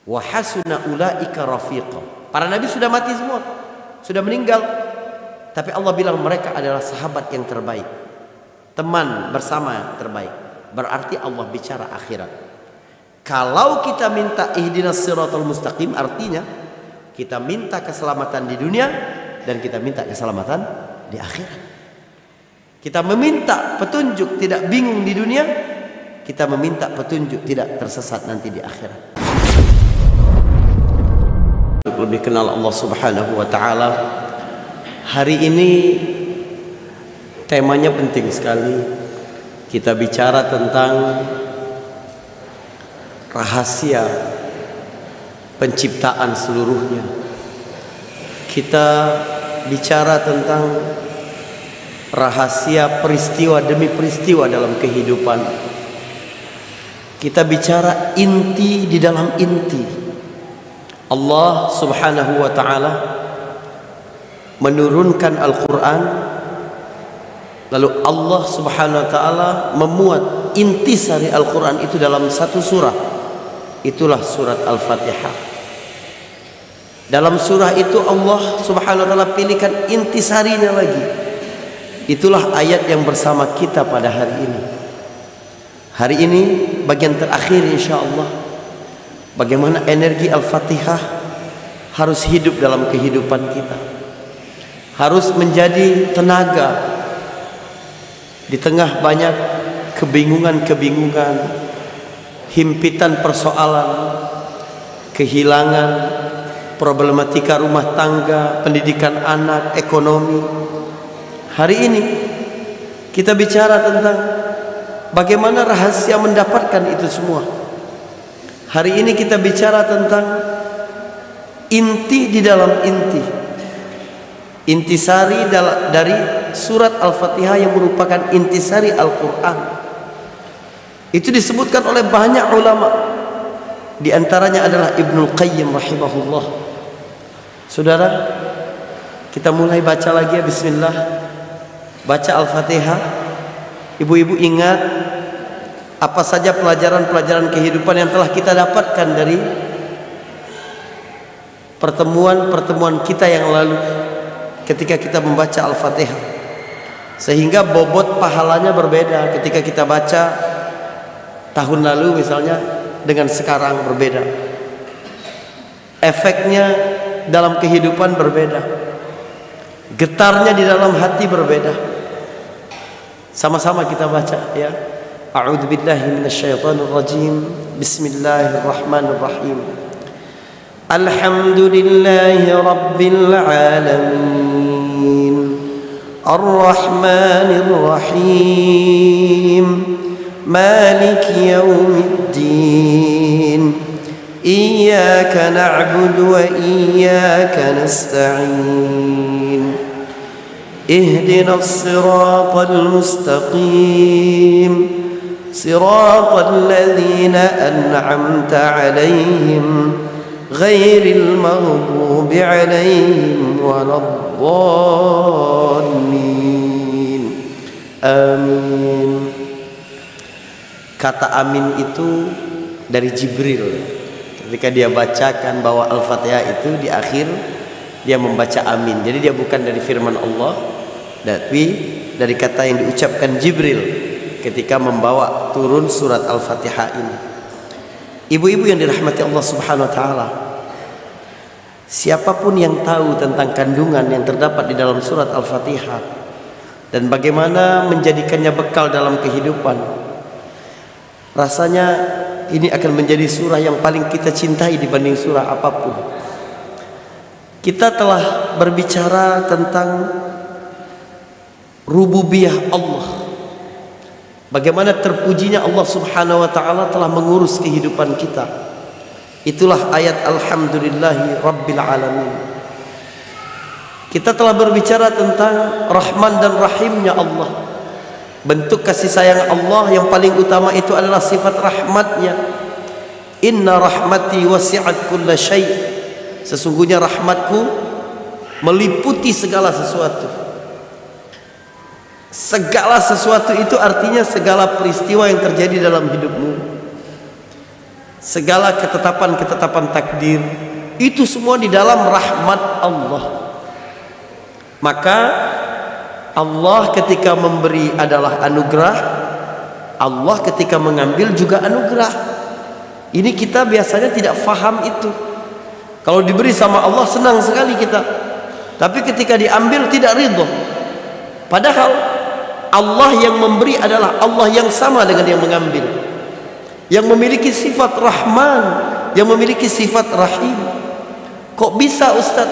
Wa hasuna ulaika rafiqa. Para nabi sudah mati semua, sudah meninggal. Tapi Allah bilang mereka adalah sahabat yang terbaik, teman bersama terbaik. Berarti Allah bicara akhirat. Kalau kita minta ihdinas siratal mustaqim, artinya kita minta keselamatan di dunia dan kita minta keselamatan di akhirat. Kita meminta petunjuk tidak bingung di dunia, kita meminta petunjuk tidak tersesat nanti di akhirat. Untuk lebih kenal Allah Subhanahu wa taala, hari ini temanya penting sekali. Kita bicara tentang rahasia penciptaan seluruhnya. Kita bicara tentang rahasia peristiwa demi peristiwa dalam kehidupan. Kita bicara inti di dalam inti. Allah Subhanahu wa taala menurunkan Al-Quran, lalu Allah Subhanahu wa taala memuat intisari Al-Quran itu dalam satu surah. Itulah surat Al-Fatihah. Dalam surah itu Allah Subhanahu wa taala pilihkan intisarinya lagi. Itulah ayat yang bersama kita pada hari ini. Hari ini bagian terakhir insyaallah. Bagaimana energi Al-Fatihah harus hidup dalam kehidupan kita. Harus menjadi tenaga di tengah banyak kebingungan-kebingungan, himpitan persoalan, kehilangan, problematika rumah tangga, pendidikan anak, ekonomi. Hari ini kita bicara tentang bagaimana rahasia mendapatkan itu semua. Hari ini kita bicara tentang inti di dalam inti. Intisari dari surat Al-Fatihah yang merupakan intisari Al-Quran. Itu disebutkan oleh banyak ulama. Di antaranya adalah Ibnul Qayyim rahimahullah. Saudara, kita mulai baca lagi ya, bismillah. Baca Al-Fatihah. Ibu-ibu ingat apa saja pelajaran-pelajaran kehidupan yang telah kita dapatkan dari pertemuan-pertemuan kita yang lalu ketika kita membaca Al-Fatihah, sehingga bobot pahalanya berbeda ketika kita baca tahun lalu misalnya dengan sekarang berbeda. Efeknya dalam kehidupan berbeda, getarnya di dalam hati berbeda. Sama-sama kita baca ya. A'udzu billahi minasyaitonir rajim. Bismillahirrahmanirrahim. Alhamdulillahi rabbil alamin. Ar-Rahmanir Rahim. Maliki yaumiddin. Iyyaka na'budu wa iyyaka nasta'in. Ihdinas siratal mustaqim. Siratal ladzina an'amta 'alaihim ghairil maghdubi 'alaihim waladdallin. Amin. Kata amin itu dari Jibril. Ketika dia bacakan bahwa Al-Fatihah itu di akhir dia membaca amin. Jadi dia bukan dari firman Allah, tapi dari kata yang diucapkan Jibril ketika membawa turun surat Al-Fatihah ini. Ibu-ibu yang dirahmati Allah Subhanahu wa taala, siapapun yang tahu tentang kandungan yang terdapat di dalam surat Al-Fatihah dan bagaimana menjadikannya bekal dalam kehidupan, rasanya ini akan menjadi surah yang paling kita cintai dibanding surah apapun. Kita telah berbicara tentang rububiyah Allah. Bagaimana terpujinya Allah Subhanahu wa taala telah mengurus kehidupan kita. Itulah ayat alhamdulillahi rabbil alamin. Kita telah berbicara tentang Rahman dan Rahimnya Allah. Bentuk kasih sayang Allah yang paling utama itu adalah sifat rahmatnya. Inna rahmati wasi'at kulla syai'. Sesungguhnya rahmatku meliputi segala sesuatu. Segala sesuatu itu artinya segala peristiwa yang terjadi dalam hidupmu. segala ketetapan-ketetapan takdir, itu semua di dalam rahmat Allah. Maka Allah ketika memberi adalah anugerah, Allah ketika mengambil juga anugerah. Ini kita biasanya tidak faham itu. Kalau diberi sama Allah senang sekali kita, tapi ketika diambil tidak ridho. Padahal Allah yang memberi adalah Allah yang sama dengan yang mengambil, yang memiliki sifat Rahman, yang memiliki sifat Rahim. Kok bisa Ustaz?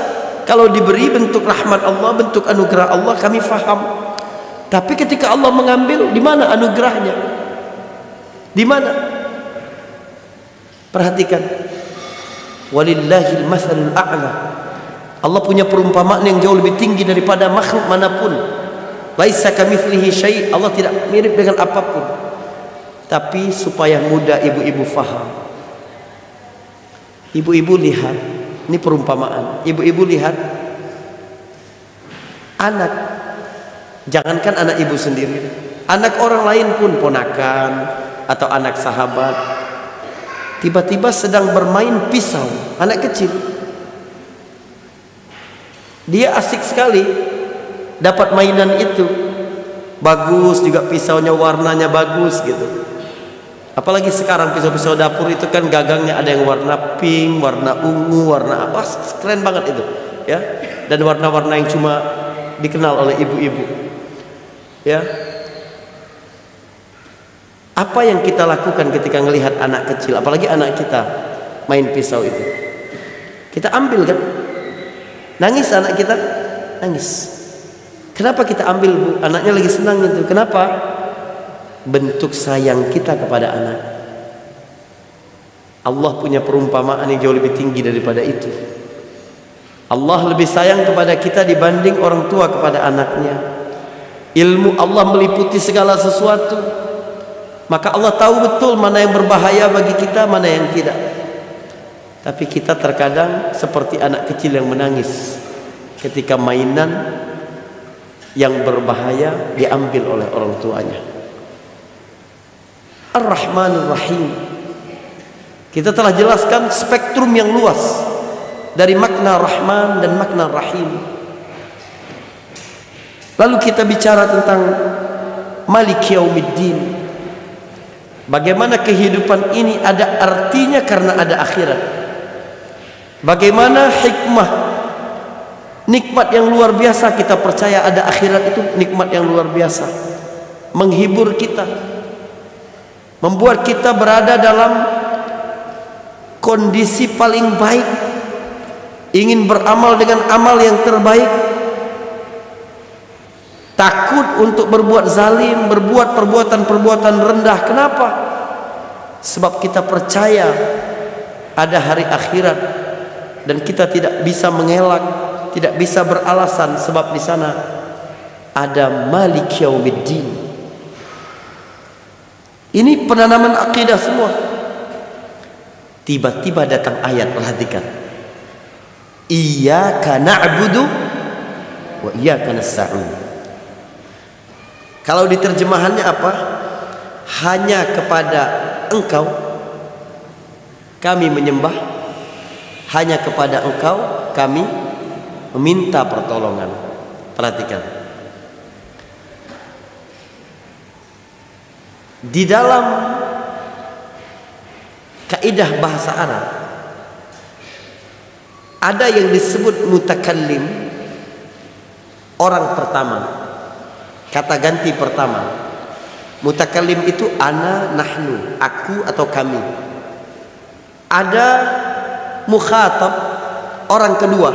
Kalau diberi bentuk rahmat Allah, bentuk anugerah Allah, kami faham. Tapi ketika Allah mengambil, di mana anugerahnya? Di mana? Perhatikan. Walillahil matsalul a'la. Allah punya perumpamaan yang jauh lebih tinggi daripada makhluk manapun. Laisa kamitslihi syai'. Allah tidak mirip dengan apapun. Tapi supaya mudah ibu-ibu faham. Ibu-ibu lihat, ini perumpamaan. Ibu-ibu lihat anak, jangankan anak ibu sendiri, anak orang lain pun, ponakan atau anak sahabat, tiba-tiba sedang bermain pisau, anak kecil, dia asik sekali dapat mainan itu, bagus juga pisaunya, warnanya bagus gitu. Apalagi sekarang pisau-pisau dapur itu kan gagangnya ada yang warna pink, warna ungu, warna apa, keren banget itu ya. Dan warna-warna yang cuma dikenal oleh ibu-ibu ya. Apa yang kita lakukan ketika melihat anak kecil, apalagi anak kita main pisau itu? Kita ambil kan? Nangis anak kita? Nangis. Kenapa kita ambil, Bu? Anaknya lagi senang itu. Kenapa? Bentuk sayang kita kepada anak. Allah punya perumpamaan yang jauh lebih tinggi daripada itu. Allah lebih sayang kepada kita dibanding orang tua kepada anaknya. Ilmu Allah meliputi segala sesuatu. Maka Allah tahu betul mana yang berbahaya bagi kita, mana yang tidak. Tapi kita terkadang seperti anak kecil yang menangis ketika mainan yang berbahaya diambil oleh orang tuanya. Ar-Rahmanur Rahim. Kita telah jelaskan spektrum yang luas dari makna Rahman dan makna Rahim. Lalu kita bicara tentang Malik Yaumiddin. Bagaimana kehidupan ini ada artinya karena ada akhirat. Bagaimana hikmah, nikmat yang luar biasa kita percaya ada akhirat, itu nikmat yang luar biasa. Menghibur kita, membuat kita berada dalam kondisi paling baik, ingin beramal dengan amal yang terbaik, takut untuk berbuat zalim, berbuat perbuatan-perbuatan rendah. Kenapa? Sebab kita percaya ada hari akhirat dan kita tidak bisa mengelak, tidak bisa beralasan, sebab di sana ada Malik Yaumiddin. Ini penanaman akidah semua. Tiba-tiba datang ayat, perhatikan. Iyyaka na'budu wa iyyaka nasta'in. Kalau diterjemahannya apa? Hanya kepada Engkau kami menyembah, hanya kepada Engkau kami meminta pertolongan. Perhatikan. Di dalam kaidah bahasa Arab ada yang disebut mutakallim, orang pertama, kata ganti pertama. Mutakallim itu ana, nahnu, aku atau kami. Ada mukhatab, orang kedua,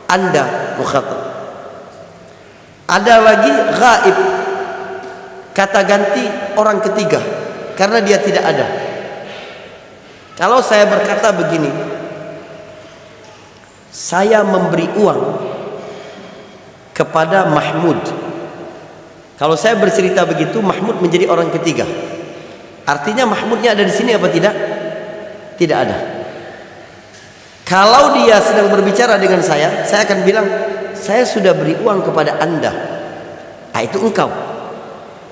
anda mukhatab. Ada lagi ghaib, kata ganti orang ketiga, karena dia tidak ada. Kalau saya berkata begini, saya memberi uang kepada Mahmud. Kalau saya bercerita begitu, Mahmud menjadi orang ketiga. Artinya Mahmudnya ada di sini apa tidak? Tidak ada. Kalau dia sedang berbicara dengan saya akan bilang, saya sudah beri uang kepada Anda. Itu engkau.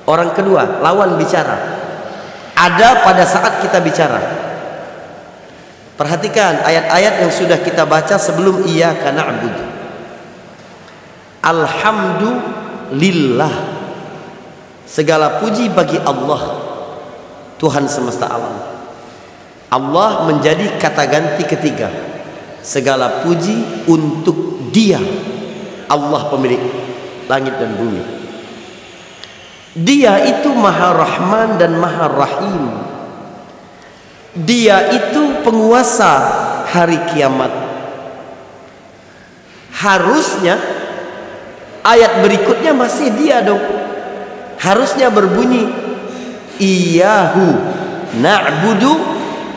Orang kedua, lawan bicara. ada pada saat kita bicara. Perhatikan ayat-ayat yang sudah kita baca sebelum iyyaka na'budu. Alhamdulillah, segala puji bagi Allah, Tuhan semesta alam. Allah menjadi kata ganti ketiga. Segala puji untuk Dia, Allah pemilik langit dan bumi. Dia itu Maha Rahman dan Maha Rahim. Dia itu penguasa hari kiamat. Harusnya ayat berikutnya masih Dia dong. Harusnya berbunyi Iyyahu na'budu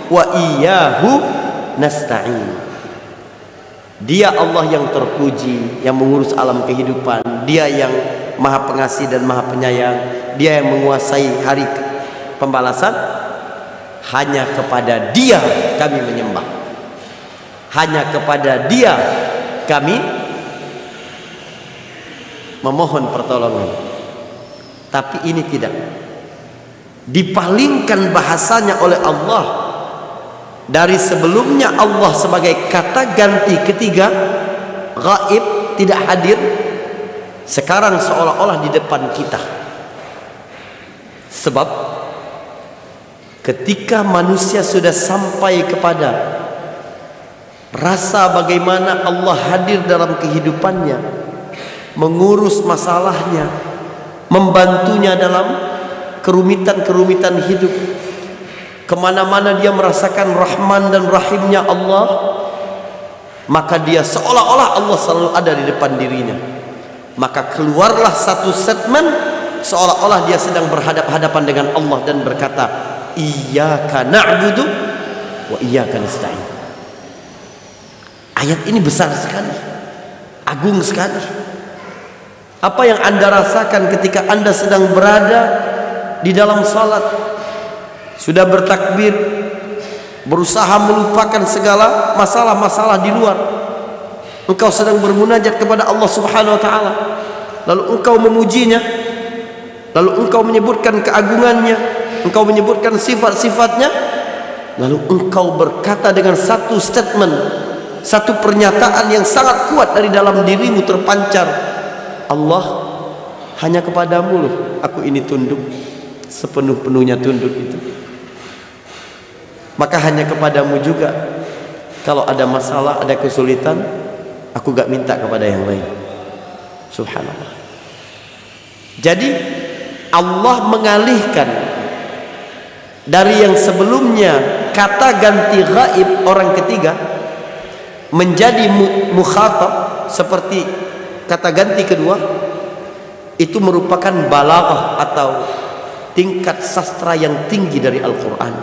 wa iyyahu nasta'in. Dia Allah yang terpuji, yang mengurus alam kehidupan. Dia yang Maha Pengasih dan Maha Penyayang. Dia yang menguasai hari pembalasan. Hanya kepada Dia kami menyembah. Hanya kepada Dia kami memohon pertolongan. Tapi ini tidak dipalingkan bahasanya oleh Allah. Dari sebelumnya Allah sebagai kata ganti ketiga, gaib, tidak hadir, sekarang seolah-olah di depan kita. Sebab ketika manusia sudah sampai kepada rasa bagaimana Allah hadir dalam kehidupannya, mengurus masalahnya, membantunya dalam kerumitan-kerumitan hidup, kemana-mana dia merasakan Rahman dan Rahimnya Allah, maka dia seolah-olah Allah selalu ada di depan dirinya. Maka keluarlah satu statement seolah-olah dia sedang berhadap-hadapan dengan Allah dan berkata, Iyyaka na'budu wa iyyaka nasta'in. Ayat ini besar sekali, agung sekali. Apa yang Anda rasakan ketika Anda sedang berada di dalam salat, sudah bertakbir, berusaha melupakan segala masalah-masalah di luar, engkau sedang bermunajat kepada Allah Subhanahu wa ta'ala, lalu engkau memujinya, lalu engkau menyebutkan keagungannya, engkau menyebutkan sifat-sifatnya, lalu engkau berkata dengan satu statement, satu pernyataan yang sangat kuat dari dalam dirimu terpancar, Allah, hanya kepadamu loh aku ini tunduk, sepenuh-penuhnya tunduk itu. Maka hanya kepadamu juga kalau ada masalah, ada kesulitan, aku gak minta kepada yang lain. Subhanallah. Jadi Allah mengalihkan dari yang sebelumnya kata ganti gaib orang ketiga menjadi mukhatab seperti kata ganti kedua. Itu merupakan balaghah atau tingkat sastra yang tinggi dari Al-Quran,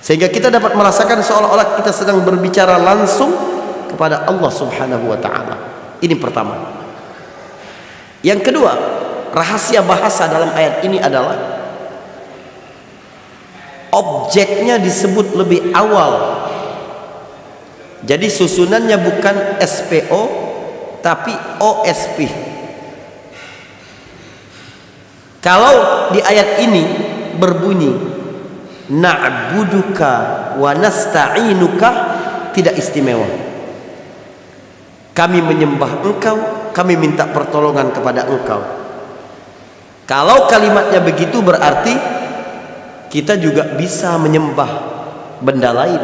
sehingga kita dapat merasakan seolah-olah kita sedang berbicara langsung kepada Allah Subhanahu wa ta'ala. Ini pertama. Yang kedua, rahasia bahasa dalam ayat ini adalah objeknya disebut lebih awal. Jadi susunannya bukan SPO tapi OSP. Kalau di ayat ini berbunyi na'buduka wa nasta'inuka, tidak istimewa. Kami menyembah engkau, kami minta pertolongan kepada engkau. Kalau kalimatnya begitu berarti kita juga bisa menyembah benda lain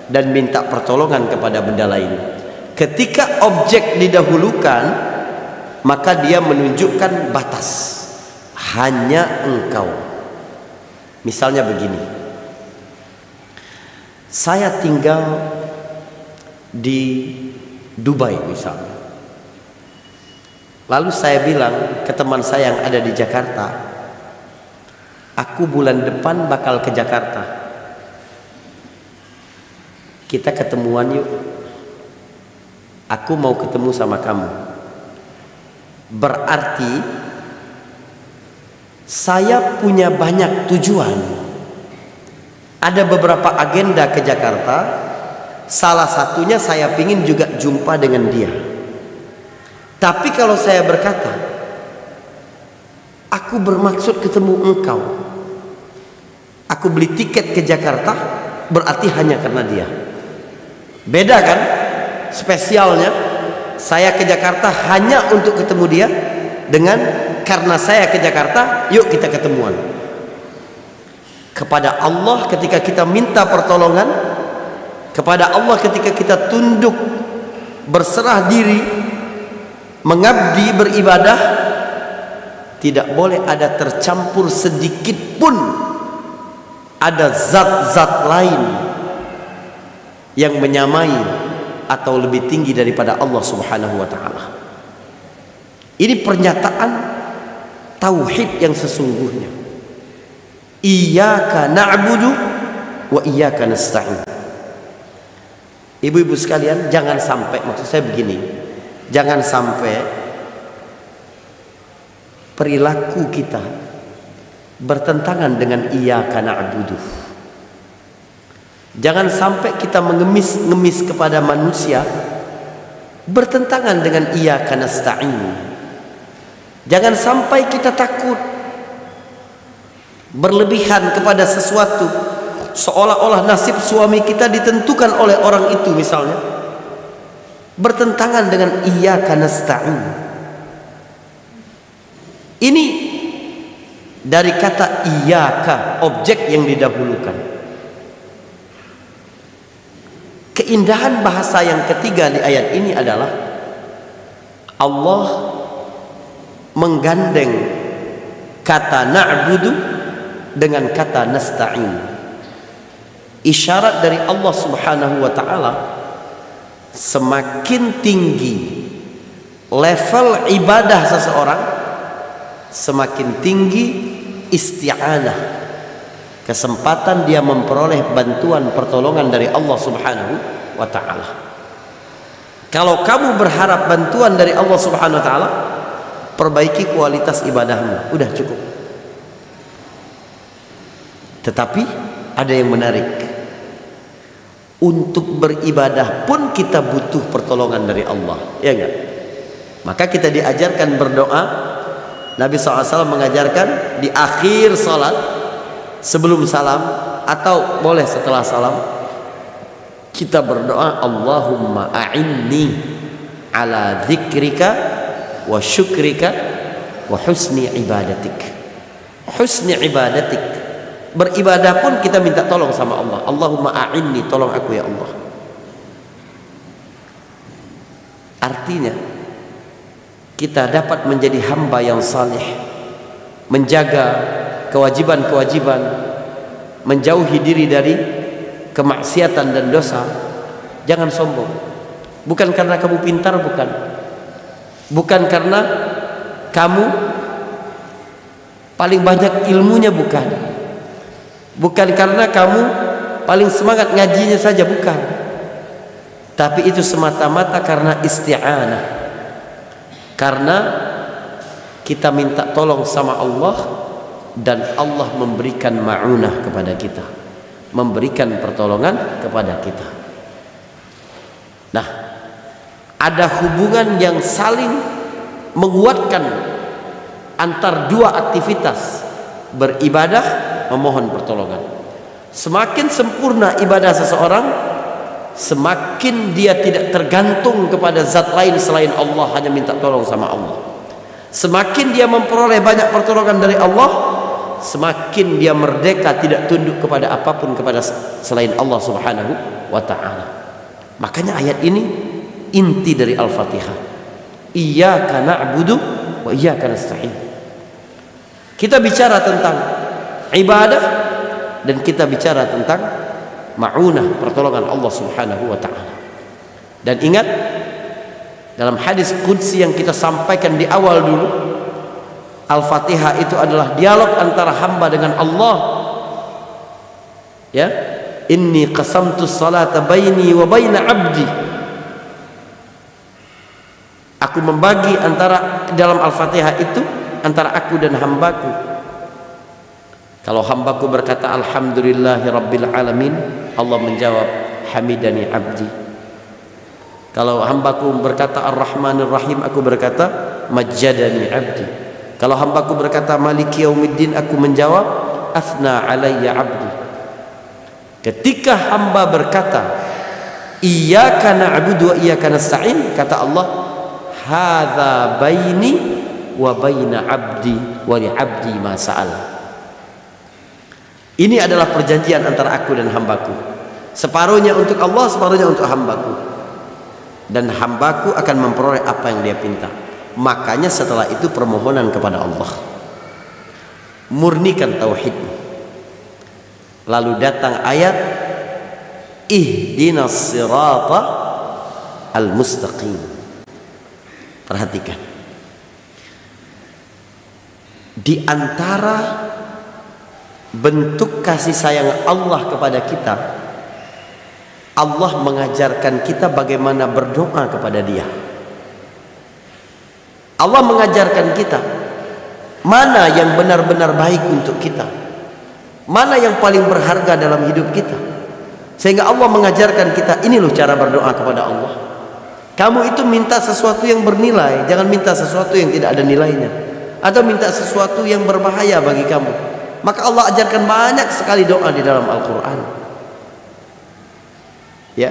dan minta pertolongan kepada benda lain. Ketika objek didahulukan, maka dia menunjukkan batas. Hanya engkau. Misalnya begini, saya tinggal di Dubai misalnya, lalu saya bilang ke teman saya yang ada di Jakarta, aku bulan depan bakal ke Jakarta, kita ketemuan yuk, aku mau ketemu sama kamu. Berarti saya punya banyak tujuan, ada beberapa agenda ke Jakarta. Salah satunya saya ingin juga jumpa dengan dia. Tapi kalau saya berkata, aku bermaksud ketemu engkau, Aku beli tiket ke Jakarta berarti hanya karena dia. Beda kan? Spesialnya saya ke Jakarta hanya untuk ketemu dia, dengan karena saya ke Jakarta, yuk kita ketemuan. Kepada Allah ketika kita minta pertolongan, kepada Allah ketika kita tunduk, berserah diri, mengabdi, beribadah, tidak boleh ada tercampur sedikit pun ada zat-zat lain yang menyamai atau lebih tinggi daripada Allah Subhanahu wa ta'ala. Ini pernyataan tauhid yang sesungguhnya. Iyyaka na'budu wa iyyaka nasta'in. Ibu-ibu sekalian, jangan sampai, maksud saya begini, jangan sampai perilaku kita bertentangan dengan iyyaka na'budu. Jangan sampai kita mengemis-ngemis kepada manusia bertentangan dengan iyyaka nasta'in. Jangan sampai kita takut berlebihan kepada sesuatu, seolah-olah nasib suami kita ditentukan oleh orang itu misalnya, bertentangan dengan iyyaka nasta'in. Ini dari kata iyyaka, objek yang didahulukan. Keindahan bahasa yang ketiga di ayat ini adalah Allah menggandeng kata na'budu dengan kata nasta'in. Isyarat dari Allah Subhanahu wa ta'ala, semakin tinggi level ibadah seseorang, semakin tinggi isti'anah, kesempatan dia memperoleh bantuan pertolongan dari Allah Subhanahu wa ta'ala. Kalau kamu berharap bantuan dari Allah Subhanahu wa ta'ala, perbaiki kualitas ibadahmu, udah cukup. Tetapi ada yang menarik, untuk beribadah pun kita butuh pertolongan dari Allah, ya enggak? Maka kita diajarkan berdoa. Nabi SAW mengajarkan di akhir salat, sebelum salam atau boleh setelah salam, kita berdoa, Allahumma a'inni ala dzikrika wa syukrika wa husni ibadatik. Husni ibadatik, beribadah pun kita minta tolong sama Allah. Allahumma a'inni, tolong aku ya Allah. Artinya kita dapat menjadi hamba yang saleh, menjaga kewajiban-kewajiban, menjauhi diri dari kemaksiatan dan dosa. Jangan sombong. Bukan karena kamu pintar, bukan karena kamu paling banyak ilmunya, bukan karena kamu paling semangat ngajinya saja, bukan. Tapi itu semata-mata karena isti'anah, karena kita minta tolong sama Allah, dan Allah memberikan ma'unah kepada kita, memberikan pertolongan kepada kita. Nah, ada hubungan yang saling menguatkan antar dua aktivitas, beribadah, memohon pertolongan. Semakin sempurna ibadah seseorang, semakin dia tidak tergantung kepada zat lain selain Allah, hanya minta tolong sama Allah. Semakin dia memperoleh banyak pertolongan dari Allah, semakin dia merdeka, tidak tunduk kepada apapun kepada selain Allah Subhanahu wa ta'ala. Makanya ayat ini inti dari Al-Fatihah. Iyyaka na'budu wa iyyaka nasta'in. Kita bicara tentang ibadah dan kita bicara tentang ma'unah, pertolongan Allah Subhanahu wa ta'ala. Dan ingat, dalam hadis qudsi yang kita sampaikan di awal dulu, Al-Fatihah itu adalah dialog antara hamba dengan Allah. Ya, inni qasamtu salata baini wa baina abdi. Aku membagi antara, dalam Al-Fatihah itu, antara aku dan hambaku. Kalau hambaku berkata alhamdulillahi rabbil alamin, Allah menjawab hamidani abdi. Kalau hambaku berkata ar-rahmanir rahim, aku berkata majjadani abdi. Kalau hambaku berkata maliki yaumiddin, aku menjawab athna alayya 'abdi. Ketika hamba berkata, iyyaka na'budu wa iyyaka nasta'in, kata Allah, hadza baini wa baina 'abdi wa li 'abdi ma sa'al. Ini adalah perjanjian antara aku dan hambaku. Separuhnya untuk Allah, separuhnya untuk hambaku. Dan hambaku akan memperoleh apa yang dia pinta. Makanya setelah itu permohonan kepada Allah. Murnikan tauhidmu. Lalu datang ayat ihdinas sirata al-mustaqim. Perhatikan. Di antara bentuk kasih sayang Allah kepada kita, Allah mengajarkan kita bagaimana berdoa kepada Dia. Allah mengajarkan kita mana yang benar-benar baik untuk kita, mana yang paling berharga dalam hidup kita, sehingga Allah mengajarkan kita, ini loh cara berdoa kepada Allah. Kamu itu minta sesuatu yang bernilai, jangan minta sesuatu yang tidak ada nilainya, atau minta sesuatu yang berbahaya bagi kamu. Maka Allah ajarkan banyak sekali doa di dalam Al-Quran. Ya,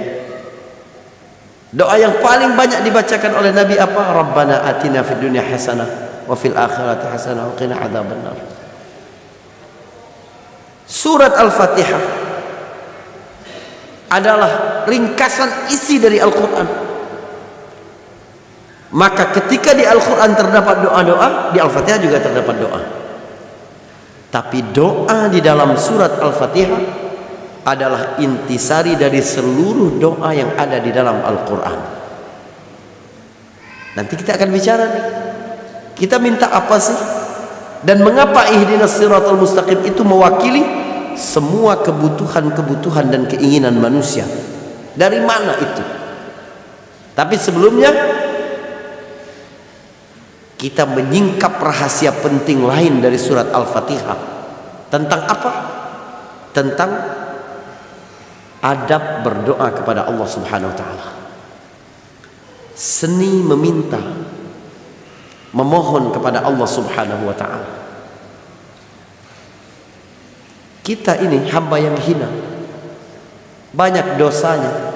doa yang paling banyak dibacakan oleh Nabi apa? Rabbana atina fid dunya hasanah wa fil akhirati hasanah wa qina adzabannar. Surat Al-Fatihah adalah ringkasan isi dari Al-Quran. Maka ketika di Al-Quran terdapat doa-doa, di Al-Fatihah juga terdapat doa. Tapi doa di dalam surat Al-Fatihah adalah intisari dari seluruh doa yang ada di dalam Al-Quran. Nanti kita akan bicara nih, kita minta apa sih? Dan mengapa ihdinas siratal mustaqim itu mewakili semua kebutuhan-kebutuhan dan keinginan manusia? Dari mana itu? Tapi sebelumnya kita menyingkap rahasia penting lain dari surat Al-Fatihah. Tentang apa? Tentang adab berdoa kepada Allah Subhanahu wa taala. Seni meminta, memohon kepada Allah Subhanahu wa taala. Kita ini hamba yang hina, banyak dosanya,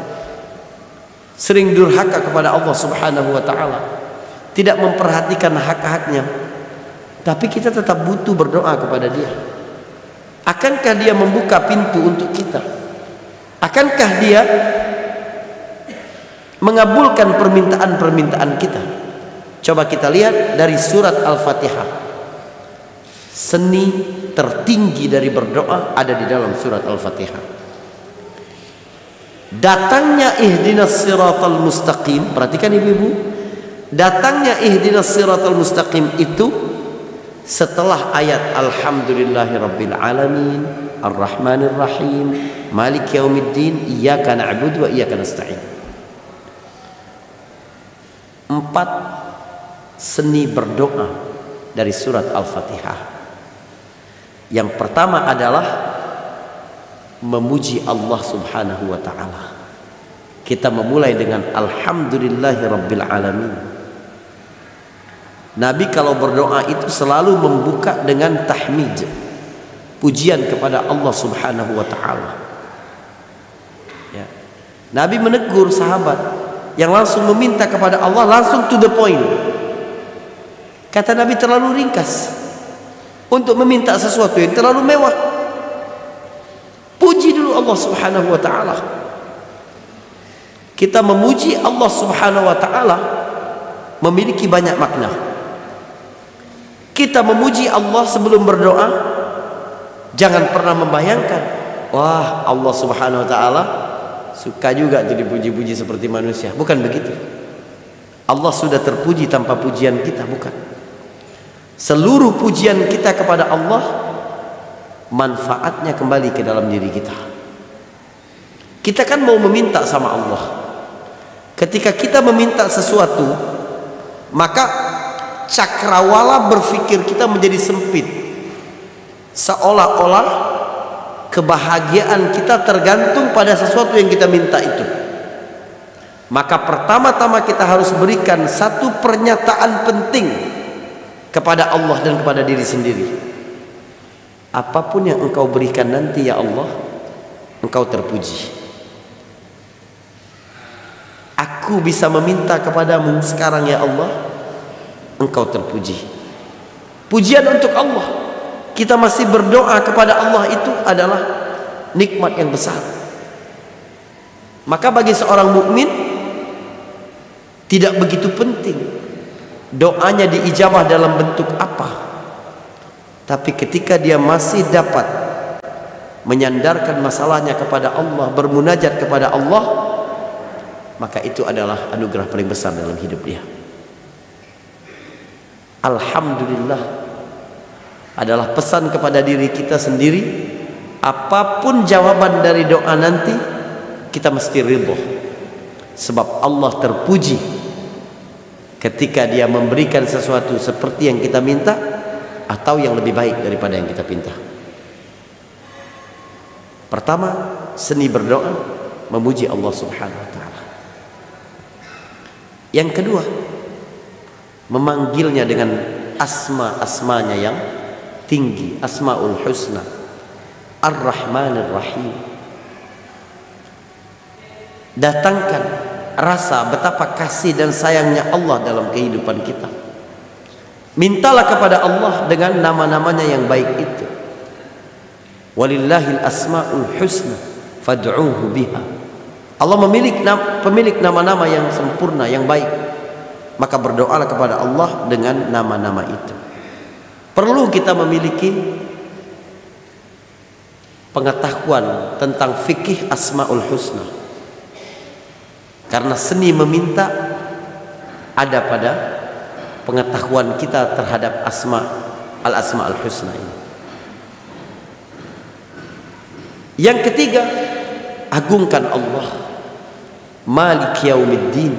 sering durhaka kepada Allah Subhanahu wa taala, tidak memperhatikan hak-haknya. Tapi kita tetap butuh berdoa kepada Dia. Akankah Dia membuka pintu untuk kita? Akankah Dia mengabulkan permintaan-permintaan kita? Coba kita lihat dari surat Al-Fatihah. Seni tertinggi dari berdoa ada di dalam surat Al-Fatihah. Datangnya ihdinas siratal mustaqim, perhatikan ibu-ibu, datangnya ihdinas siratal mustaqim itu setelah ayat alhamdulillahi rabbil alamin arrahmanir rahim maliki yaumiddin iyyaka na'budu wa iyyaka nasta'in. 4 seni berdoa dari surat Al-Fatihah. Yang pertama adalah memuji Allah Subhanahu wa taala. Kita memulai dengan alhamdulillahi rabbil alamin. Nabi kalau berdoa itu selalu membuka dengan tahmid, pujian kepada Allah Subhanahu wa taala. Ya. Nabi menegur sahabat yang langsung meminta kepada Allah, langsung to the point. Kata Nabi, terlalu ringkas untuk meminta sesuatu yang terlalu mewah. Puji dulu Allah Subhanahu wa taala. Kita memuji Allah Subhanahu wa taala memiliki banyak makna. Kita memuji Allah sebelum berdoa, jangan pernah membayangkan, wah Allah Subhanahu wa taala suka juga tuh dipuji-puji seperti manusia. Bukan begitu. Allah sudah terpuji tanpa pujian kita, bukan. Seluruh pujian kita kepada Allah manfaatnya kembali ke dalam diri kita. Kita kan mau meminta sama Allah. Ketika kita meminta sesuatu, maka cakrawala berpikir kita menjadi sempit, seolah-olah kebahagiaan kita tergantung pada sesuatu yang kita minta itu. Maka pertama-tama kita harus berikan satu pernyataan penting kepada Allah dan kepada diri sendiri. apapun yang engkau berikan nanti ya Allah, engkau terpuji. Aku bisa meminta kepadamu sekarang ya Allah, engkau terpuji. Pujian untuk Allah. Kita masih berdoa kepada Allah, itu adalah nikmat yang besar. Maka bagi seorang mukmin tidak begitu penting doanya diijabah dalam bentuk apa, tapi ketika dia masih dapat menyandarkan masalahnya kepada Allah, bermunajat kepada Allah, maka itu adalah anugerah paling besar dalam hidup dia. Alhamdulillah adalah pesan kepada diri kita sendiri. Apapun jawaban dari doa nanti, kita mesti ridho, sebab Allah terpuji ketika Dia memberikan sesuatu seperti yang kita minta atau yang lebih baik daripada yang kita minta. Pertama, seni berdoa memuji Allah Subhanahu wa taala. Yang kedua, memanggilnya dengan asma-asmanya yang tinggi, Asmaul Husna, Ar-Rahmanir Rahim. Datangkan rasa betapa kasih dan sayangnya Allah dalam kehidupan kita. Mintalah kepada Allah dengan nama-namanya yang baik itu. Walillahil asmaul husna fad'uuhu biha. Allah pemilik nama-nama yang sempurna, yang baik. Maka berdoalah kepada Allah dengan nama-nama itu. Perlu kita memiliki pengetahuan tentang fikih Asmaul Husna, karena seni meminta ada pada pengetahuan kita terhadap Al-Asmaul Husna ini. Yang ketiga, agungkan Allah, Malik Yaumiddin.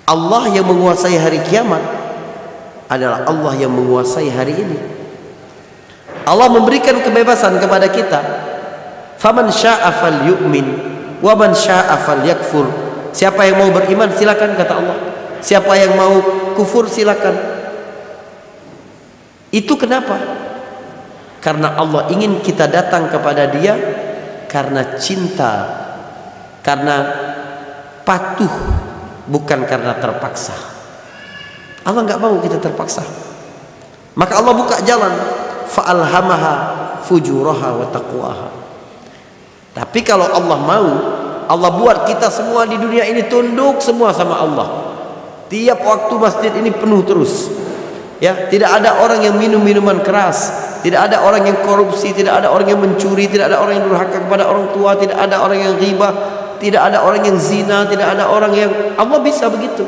Allah yang menguasai hari kiamat adalah Allah yang menguasai hari ini. Allah memberikan kebebasan kepada kita. Faman syaa'a falyu'min wa man syaa'a falyakfur. Siapa yang mau beriman silakan, kata Allah. Siapa yang mau kufur silakan. Itu kenapa? Karena Allah ingin kita datang kepada Dia karena cinta, karena patuh, bukan karena terpaksa. Allah nggak mau kita terpaksa. Maka Allah buka jalan, fa'alhamaha fujuraha wa taqwaha. Tapi kalau Allah mau, Allah buat kita semua di dunia ini tunduk semua sama Allah. Tiap waktu masjid ini penuh terus. Ya, tidak ada orang yang minum minuman keras, tidak ada orang yang korupsi, tidak ada orang yang mencuri, tidak ada orang yang durhaka kepada orang tua, tidak ada orang yang ghibah, tidak ada orang yang zina, tidak ada orang yang, Allah bisa begitu.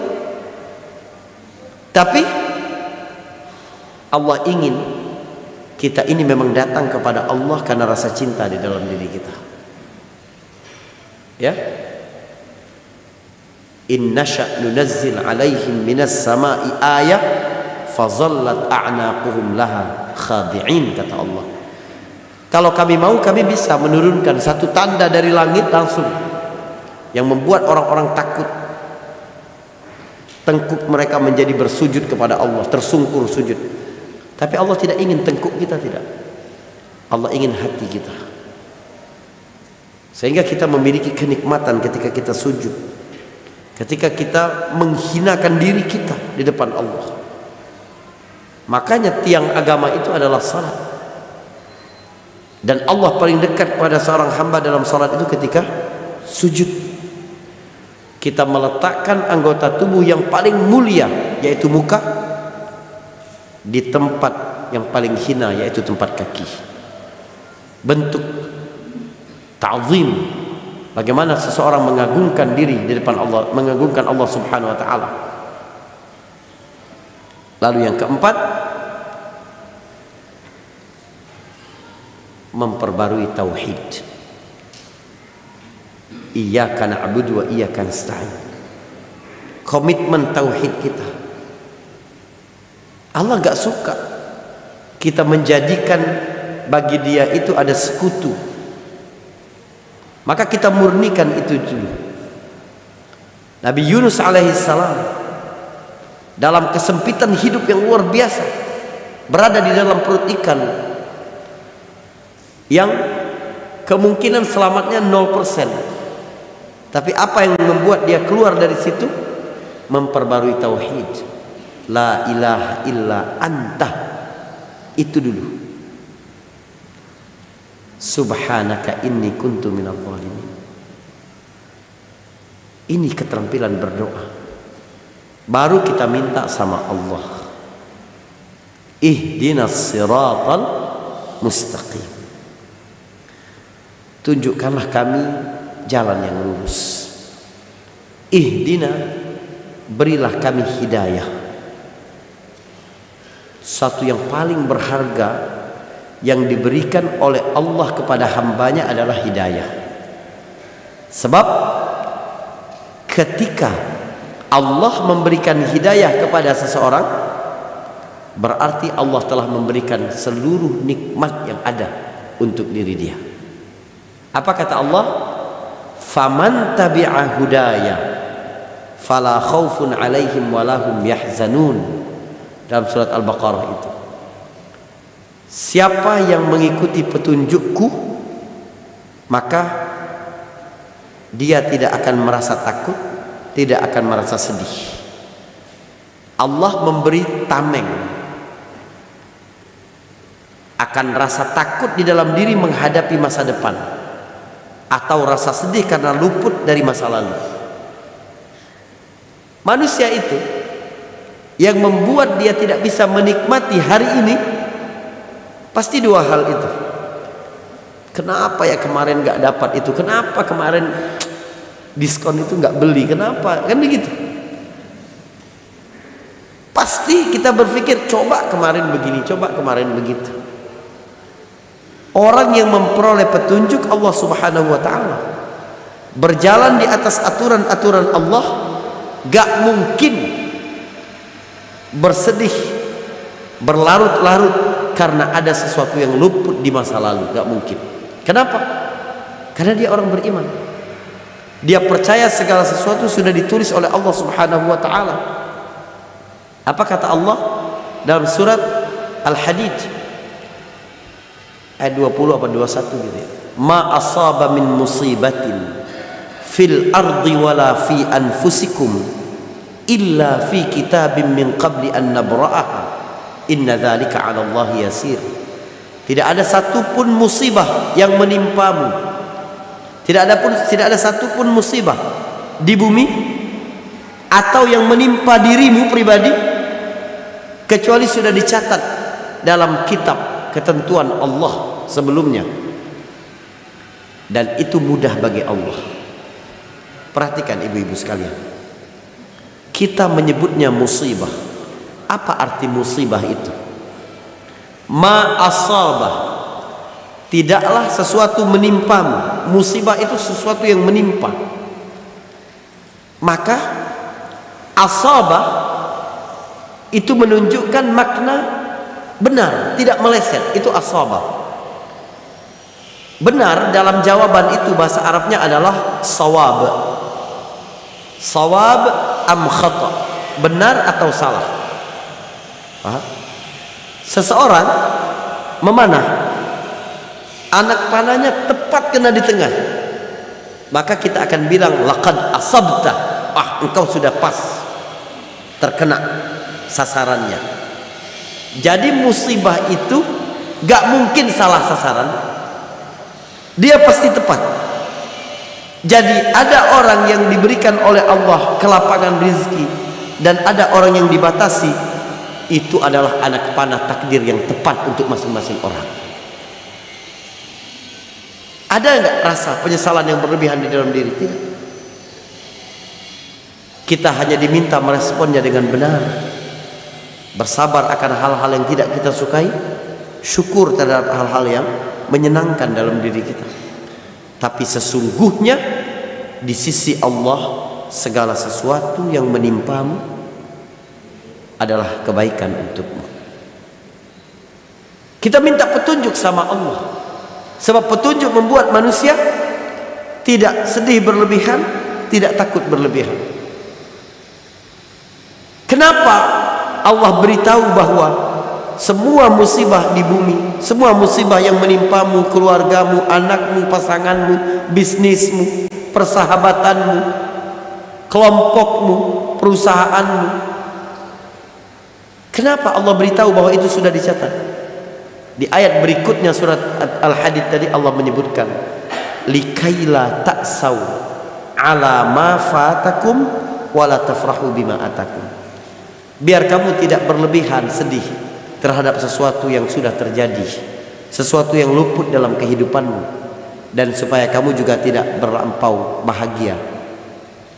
Tapi Allah ingin kita ini memang datang kepada Allah karena rasa cinta di dalam diri kita. Ya, in nasha' nunazzil 'alaihim minas sama'i ayah fazallat a'naquhum laha khadi'in, kata Allah. Kalau kami mau, kami bisa menurunkan satu tanda dari langit langsung yang membuat orang-orang takut. Tengkuk mereka menjadi bersujud kepada Allah, tersungkur sujud. Tapi Allah tidak ingin tengkuk kita, tidak. Allah ingin hati kita. Sehingga kita memiliki kenikmatan ketika kita sujud, ketika kita menghinakan diri kita di depan Allah. Makanya tiang agama itu adalah salat. Dan Allah paling dekat pada seorang hamba dalam salat itu ketika sujud. Kita meletakkan anggota tubuh yang paling mulia, yaitu muka, di tempat yang paling hina, yaitu tempat kaki. Bentuk ta'zim, bagaimana seseorang mengagungkan diri di depan Allah, mengagungkan Allah Subhanahu wa taala. Lalu yang keempat, memperbarui tauhid. Iyyaka na'budu wa iyyaka nasta'in. Komitmen tauhid kita. Allah gak suka kita menjadikan bagi Dia itu ada sekutu. Maka kita murnikan itu dulu. Nabi Yunus alaihissalam dalam kesempitan hidup yang luar biasa, berada di dalam perut ikan yang kemungkinan selamatnya 0%. Tapi apa yang membuat dia keluar dari situ? Memperbarui tauhid. La ilaha illa anta. Itu dulu. Subhanaka inni kuntu minadh dhalimin. Ini keterampilan berdoa. Baru kita minta sama Allah, ihdinas siratal mustaqim. Tunjukkanlah kami jalan yang lurus. Ihdina, berilah kami hidayah. Satu yang paling berharga yang diberikan oleh Allah kepada hambanya adalah hidayah. Sebab ketika Allah memberikan hidayah kepada seseorang, berarti Allah telah memberikan seluruh nikmat yang ada untuk diri dia. Apa kata Allah? Faman tabi'a hudaya fala khaufun alaihim walahum yahzanun, dalam surat Al-Baqarah itu. Siapa yang mengikuti petunjukku, maka dia tidak akan merasa takut, tidak akan merasa sedih. Allah memberi tameng akan rasa takut di dalam diri menghadapi masa depan, atau rasa sedih karena luput dari masa lalu. Manusia itu yang membuat dia tidak bisa menikmati hari ini pasti dua hal itu. Kenapa ya kemarin gak dapat itu? Kenapa kemarin diskon itu gak beli? Kenapa? Kan begitu. Pasti kita berpikir, coba kemarin begini, coba kemarin begitu. Orang yang memperoleh petunjuk Allah Subhanahu wa ta'ala, berjalan di atas aturan-aturan Allah, gak mungkin bersedih, berlarut-larut karena ada sesuatu yang luput di masa lalu. Gak mungkin. Kenapa? Karena dia orang beriman. Dia percaya segala sesuatu sudah ditulis oleh Allah Subhanahu wa ta'ala. Apa kata Allah dalam surat Al-Hadid ayat 20 apa 21 gitu ya? Ma asaba min musibatin fil ardi wala fi anfusikum illa fi kitabim min qabli an nabra'aha inna dzalika 'ala Allah yasir. Tidak ada satupun musibah yang menimpamu, tidak ada satupun musibah di bumi atau yang menimpa dirimu pribadi kecuali sudah dicatat dalam kitab ketentuan Allah sebelumnya, dan itu mudah bagi Allah. Perhatikan ibu-ibu sekalian, kita menyebutnya musibah. Apa arti musibah itu? Ma asabah, tidaklah sesuatu menimpamu. Musibah itu sesuatu yang menimpa. Maka asabah itu menunjukkan makna benar, tidak meleset. Itu asabah. Benar dalam jawaban itu bahasa Arabnya adalah sawab. Sawab am khata, benar atau salah. Paham? Seseorang memanah, anak panahnya tepat kena di tengah, maka kita akan bilang laqad asabta, engkau sudah pas, terkena sasarannya. Jadi musibah itu gak mungkin salah sasaran, dia pasti tepat. Jadi ada orang yang diberikan oleh Allah kelapangan rezeki, dan ada orang yang dibatasi. Itu adalah anak panah takdir yang tepat untuk masing-masing orang. Ada nggak rasa penyesalan yang berlebihan di dalam diri? Tidak. Kita hanya diminta meresponnya dengan benar, bersabar akan hal-hal yang tidak kita sukai, syukur terhadap hal-hal yang menyenangkan dalam diri kita. Tapi sesungguhnya di sisi Allah segala sesuatu yang menimpamu adalah kebaikan untukmu. Kita minta petunjuk sama Allah, sebab petunjuk membuat manusia tidak sedih berlebihan, tidak takut berlebihan. Kenapa Allah beritahu bahwa semua musibah di bumi, semua musibah yang menimpamu, keluargamu, anakmu, pasanganmu, bisnismu, persahabatanmu, kelompokmu, perusahaanmu. Kenapa Allah beritahu bahwa itu sudah dicatat? Di ayat berikutnya surat Al-Hadid tadi Allah menyebutkan, likaila ta'sau ala ma fatakum wala tafrahu bima atakum. Biar kamu tidak berlebihan sedih terhadap sesuatu yang sudah terjadi, sesuatu yang luput dalam kehidupanmu, dan supaya kamu juga tidak berlampau bahagia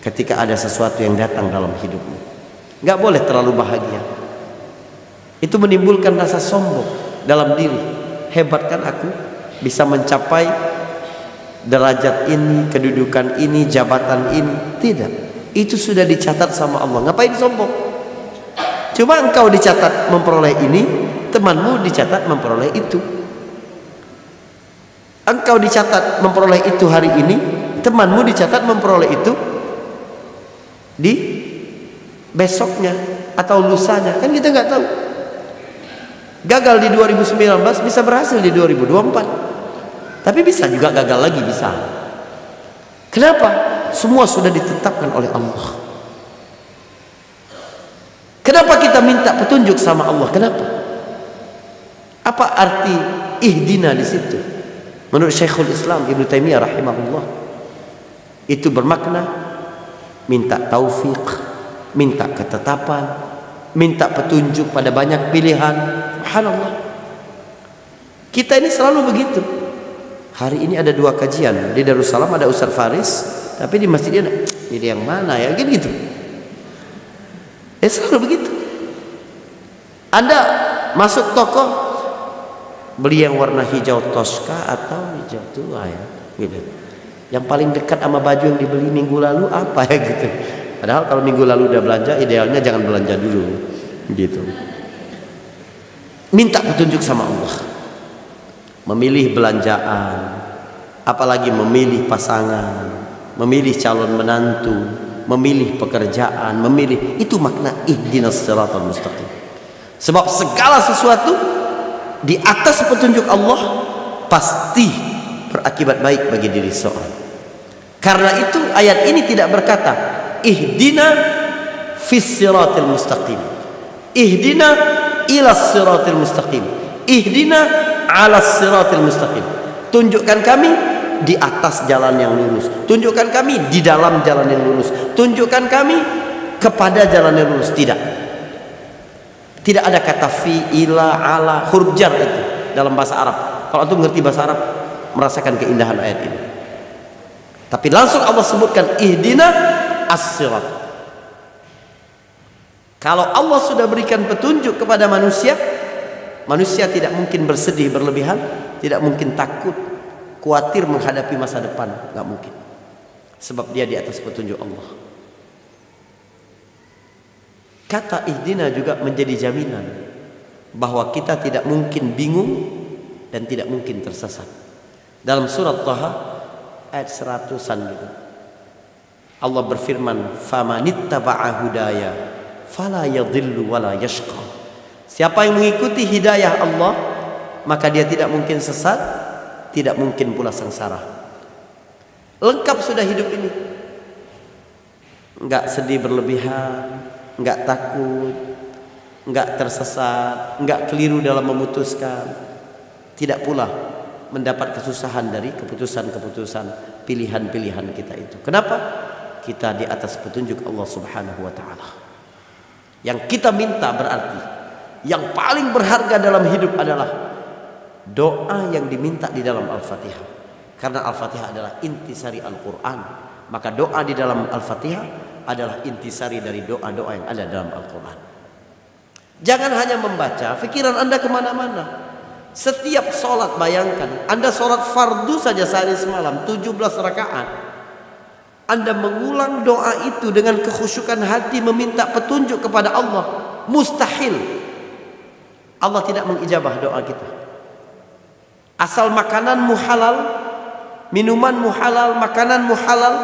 ketika ada sesuatu yang datang dalam hidupmu. Nggak boleh terlalu bahagia. Itu menimbulkan rasa sombong dalam diri. Hebat kan aku bisa mencapai derajat ini, kedudukan ini, jabatan ini. Tidak, itu sudah dicatat sama Allah. Ngapain sombong? Cuma engkau dicatat memperoleh ini, temanmu dicatat memperoleh itu. Engkau dicatat memperoleh itu hari ini, temanmu dicatat memperoleh itu di besoknya atau lusanya. Kan kita nggak tahu. Gagal di 2019 bisa berhasil di 2024. Tapi bisa juga gagal lagi, bisa. Kenapa? Semua sudah ditetapkan oleh Allah. Kenapa kita minta petunjuk sama Allah? Kenapa? Apa arti ihdina di situ? Menurut Syekhul Islam Ibnu Taimiyah rahimahullah, itu bermakna minta taufik, minta ketetapan, minta petunjuk pada banyak pilihan. Subhanallah. Kita ini selalu begitu. Hari ini ada 2 kajian. Di Darussalam ada Ustaz Faris, tapi di masjid ada ini yang mana ya? Gitu. Selalu begitu. Anda masuk toko, beli yang warna hijau Tosca atau hijau tua ya, gitu. Yang paling dekat sama baju yang dibeli minggu lalu apa ya gitu. Padahal kalau minggu lalu udah belanja, idealnya jangan belanja dulu, gitu. Minta petunjuk sama Allah. Memilih belanjaan, apalagi memilih pasangan, memilih calon menantu, memilih pekerjaan, memilih, itu makna ihdinas siratal mustaqim. Sebab segala sesuatu di atas petunjuk Allah pasti berakibat baik bagi diri seorang. Karena itu ayat ini tidak berkata ihdina fis siratil mustaqim, ihdina ila siratil mustaqim, ihdina ala siratil mustaqim. Tunjukkan kami di atas jalan yang lurus, tunjukkan kami di dalam jalan yang lurus, tunjukkan kami kepada jalan yang lurus. Tidak ada kata fi, ila, ala, huruf jar itu dalam bahasa Arab. Kalau antum ngerti bahasa Arab, merasakan keindahan ayat ini. Tapi langsung Allah sebutkan ihdina as-sirat. Kalau Allah sudah berikan petunjuk kepada manusia, manusia tidak mungkin bersedih berlebihan, tidak mungkin takut, khawatir menghadapi masa depan, nggak mungkin. Sebab dia di atas petunjuk Allah. Kata ihdina juga menjadi jaminan bahwa kita tidak mungkin bingung dan tidak mungkin tersesat. Dalam surat Thaha ayat 100-an gitu, Allah berfirman, "Famanittaba'a hudaya fala yadhillu wala yashqa." Siapa yang mengikuti hidayah Allah, maka dia tidak mungkin sesat, tidak mungkin pula sengsara. Lengkap sudah hidup ini. Enggak sedih berlebihan, enggak takut, enggak tersesat, enggak keliru dalam memutuskan, tidak pula mendapat kesusahan dari keputusan-keputusan pilihan-pilihan kita itu. Kenapa? Kita di atas petunjuk Allah Subhanahu wa taala. Yang kita minta berarti yang paling berharga dalam hidup adalah doa yang diminta di dalam Al-Fatihah. Karena Al-Fatihah adalah intisari Al-Quran, maka doa di dalam Al-Fatihah adalah intisari dari doa-doa yang ada dalam Al-Quran. Jangan hanya membaca, pikiran Anda kemana-mana. Setiap sholat, bayangkan Anda sholat fardu saja sehari semalam 17 rakaat, Anda mengulang doa itu dengan kekhusyukan hati, meminta petunjuk kepada Allah, mustahil Allah tidak mengijabah doa kita. Asal makananmu halal, minumanmu halal, makananmu halal,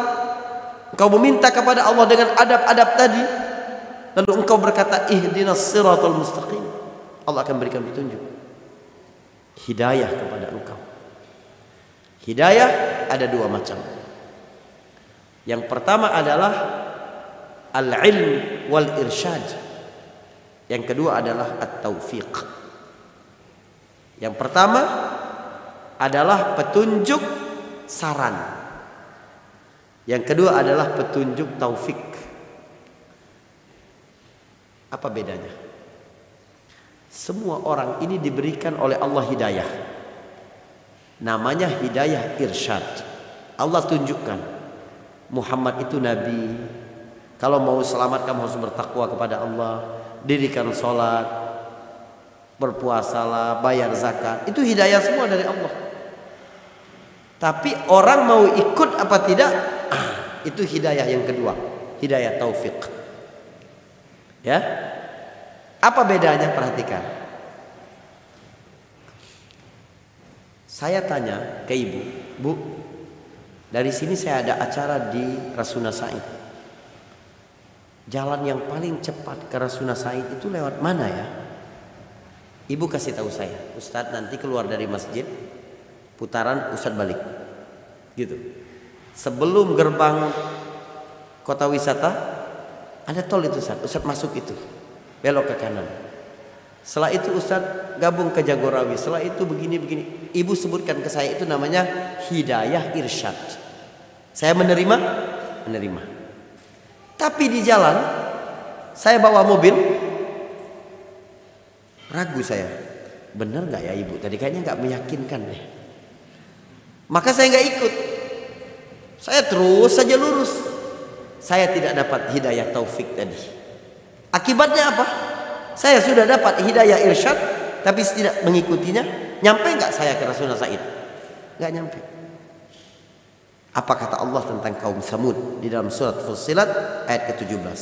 engkau meminta kepada Allah dengan adab-adab tadi, lalu engkau berkata ihdinas siratal mustaqim, Allah akan berikan petunjuk, hidayah kepada engkau. Hidayah ada dua macam. Yang pertama adalah al-ilm wal irsyad. Yang kedua adalah at-taufiq. Yang pertama adalah petunjuk saran. Yang kedua adalah petunjuk taufik. Apa bedanya? Semua orang ini diberikan oleh Allah hidayah. Namanya hidayah irsyad. Allah tunjukkan Muhammad itu nabi. Kalau mau selamat kamu harus bertakwa kepada Allah, dirikan sholat, berpuasalah, bayar zakat. Itu hidayah semua dari Allah. Tapi orang mau ikut apa tidak, itu hidayah yang kedua, hidayah taufik. Ya, apa bedanya? Perhatikan. Saya tanya ke ibu, Bu, dari sini saya ada acara di Rasuna Said. Jalan yang paling cepat ke Rasuna Said itu lewat mana ya? Ibu kasih tahu saya, Ustadz nanti keluar dari masjid, putaran Ustadz balik, gitu. Sebelum gerbang kota wisata ada tol itu Ustadz masuk itu, belok ke kanan. Setelah itu Ustadz gabung ke Jagorawi. Setelah itu begini. Ibu sebutkan ke saya, itu namanya hidayah irsyad. Saya menerima. Tapi di jalan saya bawa mobil, ragu saya, benar nggak ya ibu? Tadi kayaknya nggak meyakinkan deh. Maka saya nggak ikut. Saya terus saja lurus. Saya tidak dapat hidayah taufik tadi. Akibatnya apa? Saya sudah dapat hidayah irsyad, tapi tidak mengikutinya. Nyampe nggak saya ke Rasuna Said? Nggak nyampe. Apa kata Allah tentang kaum Samud di dalam surat Fussilat ayat ke-17?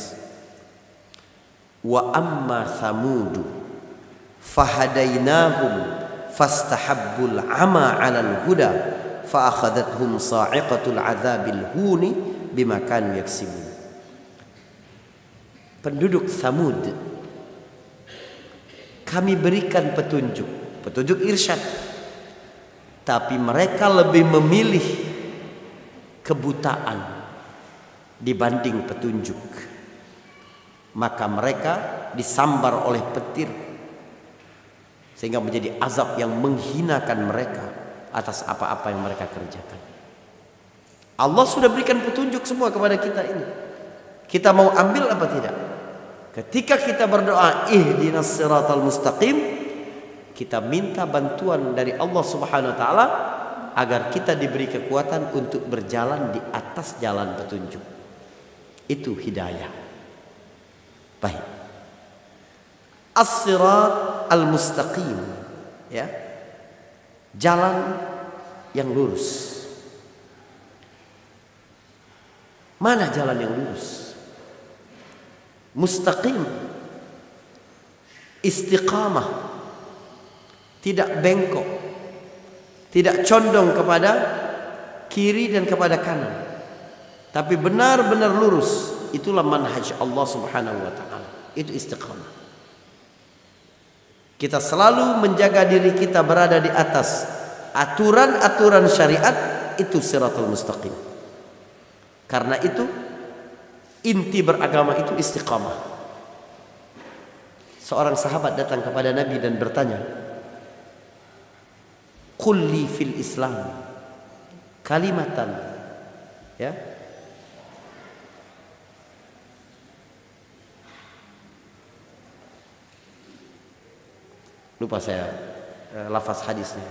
Wa amma Samudu fahadainahum fastahabbul ama 'alal huda fa akhadhathum sa'iqatul 'adzabil huni bima kanu yaksibun. Penduduk Samud kami berikan petunjuk irsyad, tapi mereka lebih memilih kebutaan dibanding petunjuk. Maka mereka disambar oleh petir sehingga menjadi azab yang menghinakan mereka atas apa-apa yang mereka kerjakan. Allah sudah berikan petunjuk semua kepada kita ini. Kita mau ambil apa tidak? Ketika kita berdoa ihdinas siratal mustaqim, kita minta bantuan dari Allah Subhanahu wa taala agar kita diberi kekuatan untuk berjalan di atas jalan petunjuk. Itu hidayah. Baik. As-sirat al-mustaqim, ya. Jalan yang lurus. Mana jalan yang lurus? Mustaqim, istiqamah, tidak bengkok, tidak condong kepada kiri dan kepada kanan, tapi benar-benar lurus. Itulah manhaj Allah Subhanahu wa ta'ala. Itu istiqamah. Kita selalu menjaga diri kita berada di atas aturan-aturan syariat. Itu siratul mustaqim. Karena itu inti beragama itu istiqamah. Seorang sahabat datang kepada Nabi dan bertanya, "Qul li fil Islam kalimatan." Ya. Lupa saya lafaz hadisnya.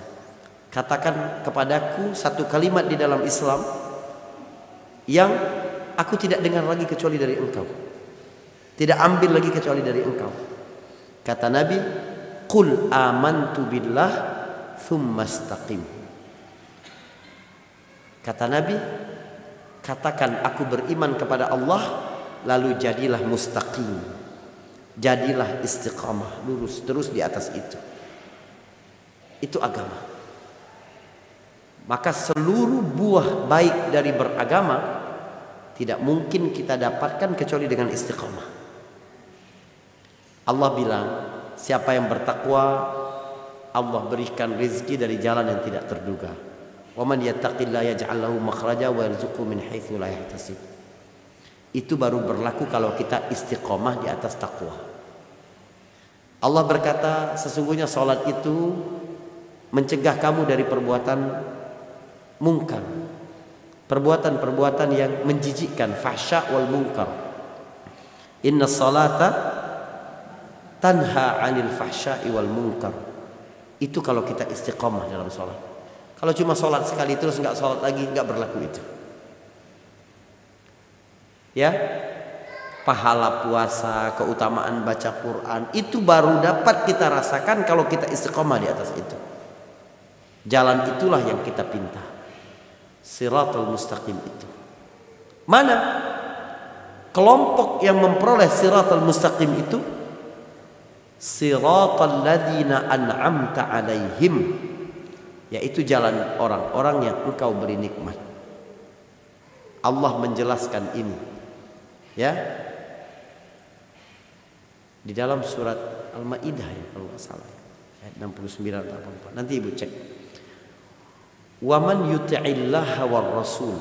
Katakan kepadaku satu kalimat di dalam Islam yang aku tidak dengar lagi kecuali dari engkau, tidak ambil lagi kecuali dari engkau. Kata Nabi, "Qul amantu billah tsumma istaqim." Kata Nabi, katakan aku beriman kepada Allah, lalu jadilah mustaqim, jadilah istiqamah, lurus terus di atas itu. Itu agama. Maka seluruh buah baik dari beragama tidak mungkin kita dapatkan kecuali dengan istiqamah. Allah bilang, Siapa yang bertakwa, Allah berikan rezeki dari jalan yang tidak terduga. Wa man yattaqillaha yaj'al lahu makhraja wa yarzuqhu min haitsu la yahtasib. Itu baru berlaku kalau kita istiqomah di atas takwa. Allah berkata, sesungguhnya salat itu mencegah kamu dari perbuatan mungkar, perbuatan-perbuatan yang menjijikkan, fahsya wal munkar. Inna salata tanha 'anil fahsya'i wal munkar. Itu kalau kita istiqomah dalam salat. Kalau cuma salat sekali terus enggak salat lagi, enggak berlaku itu. Ya, pahala puasa, keutamaan baca Quran, itu baru dapat kita rasakan kalau kita istiqomah di atas itu. Jalan itulah yang kita pinta, siratal mustaqim itu. Mana kelompok yang memperoleh siratal mustaqim itu? Siratal ladzina an'amta alaihim, yaitu jalan orang-orang yang engkau beri nikmat. Allah menjelaskan ini, ya, di dalam surat Al-Maidah, ya, kalau nggak salah, ayat 69 atau 84. Nanti ibu cek. Wa man yuti'illaha war rasul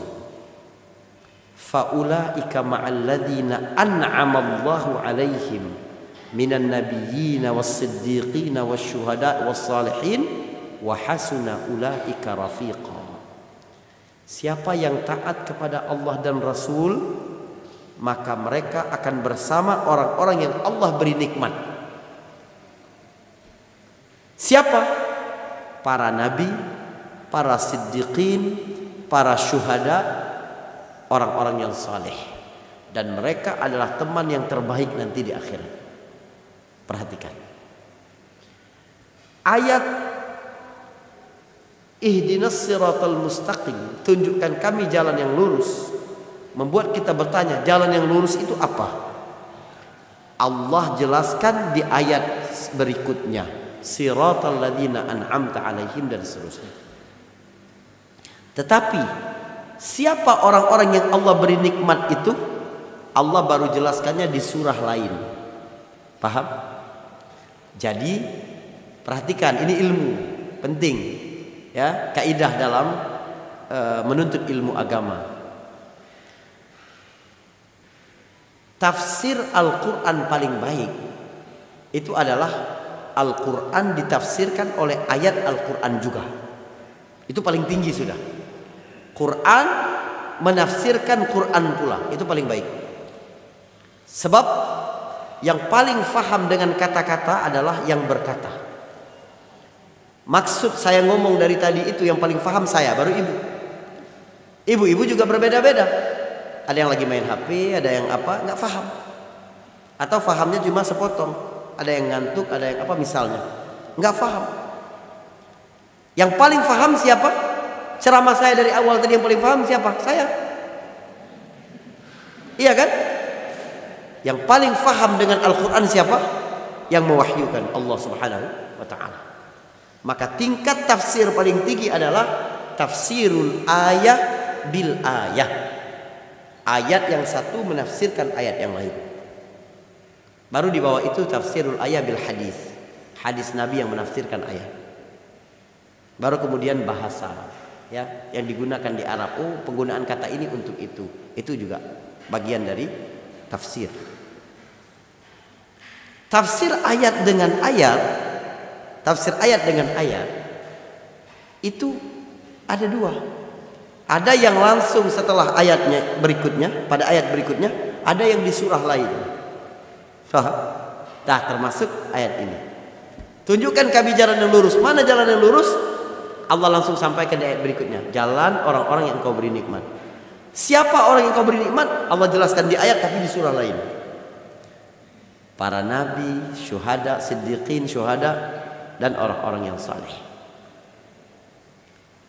fa ulaika ma'al ladzina an'ama Allahu 'alaihim minan nabiyyin was-siddiqin wasyuhada was-salihin wa hasuna ulaika rafiqa. Siapa yang taat kepada Allah dan Rasul, maka mereka akan bersama orang-orang yang Allah beri nikmat. Siapa? Para nabi, para siddiqin, para syuhada, orang-orang yang saleh. Dan mereka adalah teman yang terbaik nanti di akhirat. Perhatikan ayat ihdinas siratal mustaqim, tunjukkan kami jalan yang lurus, membuat kita bertanya, jalan yang lurus itu apa? Allah jelaskan di ayat berikutnya, siratal ladzina an'amta alaihim, dan seterusnya. Tetapi siapa orang-orang yang Allah beri nikmat itu? Allah baru jelaskannya di surah lain. Paham? Jadi perhatikan, ini ilmu penting, ya, kaidah dalam menuntut ilmu agama. Tafsir Al-Quran paling baik itu adalah Al-Quran ditafsirkan oleh ayat Al-Quran juga. Itu paling tinggi sudah. Quran menafsirkan Quran pula, itu paling baik. Sebab yang paling faham dengan kata-kata adalah yang berkata. Maksud saya ngomong dari tadi itu yang paling faham saya, baru ibu. Ibu-ibu juga berbeda-beda. Ada yang lagi main HP, ada yang apa, nggak faham. Atau fahamnya cuma sepotong. Ada yang ngantuk, ada yang apa misalnya. Nggak faham. Yang paling faham siapa? Ceramah saya dari awal tadi yang paling paham siapa? Saya. Iya kan? Yang paling faham dengan Al-Quran siapa? Yang mewahyukan Allah Subhanahu wa ta'ala. Maka tingkat tafsir paling tinggi adalah tafsirul ayah bil ayah. Ayat yang satu menafsirkan ayat yang lain. Baru di bawah itu tafsirul ayah bil hadis. Hadis Nabi yang menafsirkan ayat. Baru kemudian bahasa, ya, yang digunakan di Arab. Oh, penggunaan kata ini untuk itu. Itu juga bagian dari tafsir. Tafsir ayat dengan ayat, tafsir ayat dengan ayat itu ada dua. Ada yang langsung setelah ayatnya berikutnya, pada ayat berikutnya, ada yang di surah lain. Faham? Nah, termasuk ayat ini. Tunjukkan kami jalan yang lurus. Mana jalan yang lurus? Allah langsung sampaikan di ayat berikutnya. Jalan orang-orang yang Engkau beri nikmat. Siapa orang yang Engkau beri nikmat? Allah jelaskan di ayat tapi di surah lain. Para nabi, syuhada, siddiqin, syuhada, dan orang-orang yang saleh.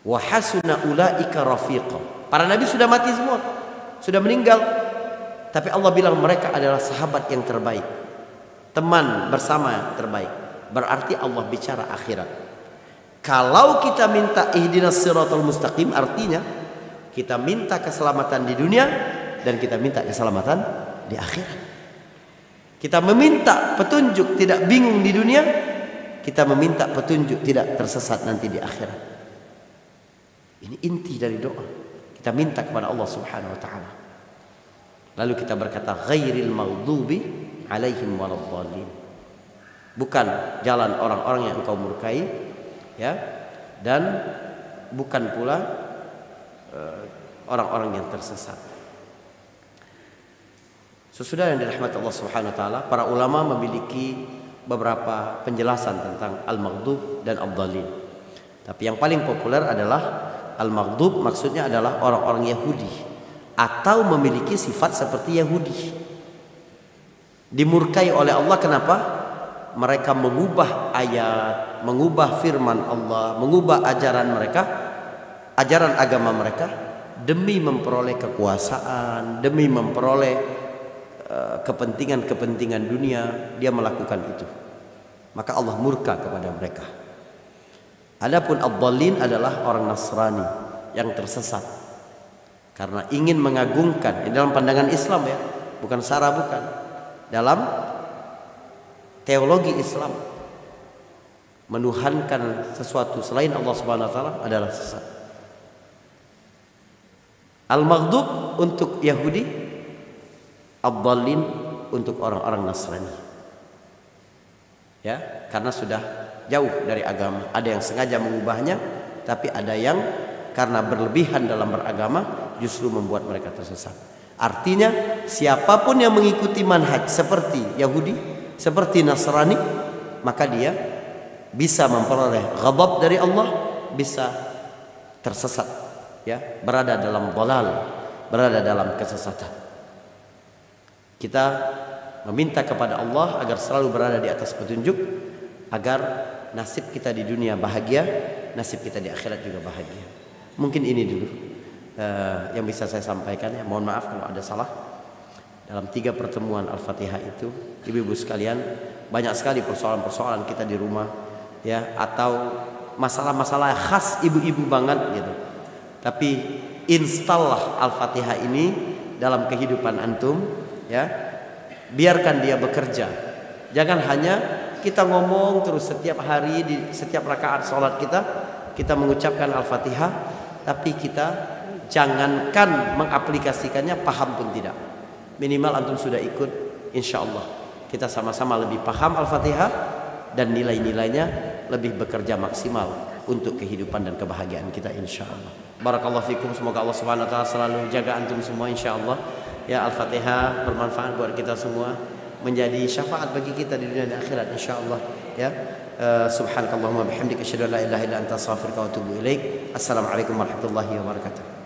Wa hasuna ulaika rafiqa. Para nabi sudah mati semua, sudah meninggal. Tapi Allah bilang mereka adalah sahabat yang terbaik, teman bersama terbaik. Berarti Allah bicara akhirat. Kalau kita minta ihdinas siratal mustaqim, artinya kita minta keselamatan di dunia dan kita minta keselamatan di akhirat. Kita meminta petunjuk tidak bingung di dunia, kita meminta petunjuk tidak tersesat nanti di akhirat. Ini inti dari doa. Kita minta kepada Allah Subhanahu wa taala. Lalu kita berkata ghairil maghdubi alaihim waladdallin. Bukan jalan orang-orang yang engkau murkai, ya, dan bukan pula orang-orang yang tersesat. Sesudah yang dirahmati Allah Subhanahu wa taala, para ulama memiliki beberapa penjelasan tentang al-maghdub dan ad-dallin. Tapi yang paling populer adalah al-maghdub, maksudnya adalah orang-orang Yahudi atau memiliki sifat seperti Yahudi. Dimurkai oleh Allah, kenapa? Mereka mengubah ayat, mengubah firman Allah, mengubah ajaran mereka, ajaran agama mereka demi memperoleh kekuasaan, demi memperoleh kepentingan-kepentingan dunia. Dia melakukan itu, maka Allah murka kepada mereka. Adapun ad-dallin adalah orang Nasrani yang tersesat karena ingin mengagungkan, ini dalam pandangan Islam ya, bukan sara, bukan, dalam teologi Islam, menuhankan sesuatu selain Allah Subhanahu wa taala adalah sesat. Al-maghdub untuk Yahudi, ad-dallin untuk orang-orang Nasrani. Ya, karena sudah jauh dari agama. Ada yang sengaja mengubahnya, tapi ada yang karena berlebihan dalam beragama justru membuat mereka tersesat. Artinya siapapun yang mengikuti manhaj seperti Yahudi, seperti Nasrani, maka dia bisa memperoleh ghadab dari Allah, bisa tersesat, ya, berada dalam dhalal, berada dalam kesesatan. Kita meminta kepada Allah agar selalu berada di atas petunjuk, agar nasib kita di dunia bahagia, nasib kita di akhirat juga bahagia. Mungkin ini dulu yang bisa saya sampaikan, ya. Mohon maaf kalau ada salah dalam 3 pertemuan Al-Fatihah itu. Ibu-ibu sekalian, banyak sekali persoalan-persoalan kita di rumah, ya, atau masalah-masalah khas ibu-ibu banget gitu. Tapi installah Al-Fatihah ini dalam kehidupan antum, ya. Biarkan dia bekerja. Jangan hanya kita ngomong terus setiap hari di setiap rakaat sholat kita mengucapkan Al-Fatihah, tapi kita jangankan mengaplikasikannya, paham pun tidak. Minimal antum sudah ikut, insya Allah kita sama-sama lebih paham Al-Fatihah dan nilai-nilainya lebih bekerja maksimal untuk kehidupan dan kebahagiaan kita, insya Allah. Barakallahu fikum, semoga Allah Subhanahu wa taala selalu jaga antum semua, insya Allah. Ya, Al-Fatihah bermanfaat buat kita semua, menjadi syafaat bagi kita di dunia dan akhirat, insya Allah, ya. Subhanakallahumma bihamdika asyhadu an la ilaha illa anta astaghfiruka wa atubu ilaik. Assalamualaikum warahmatullahi wabarakatuh.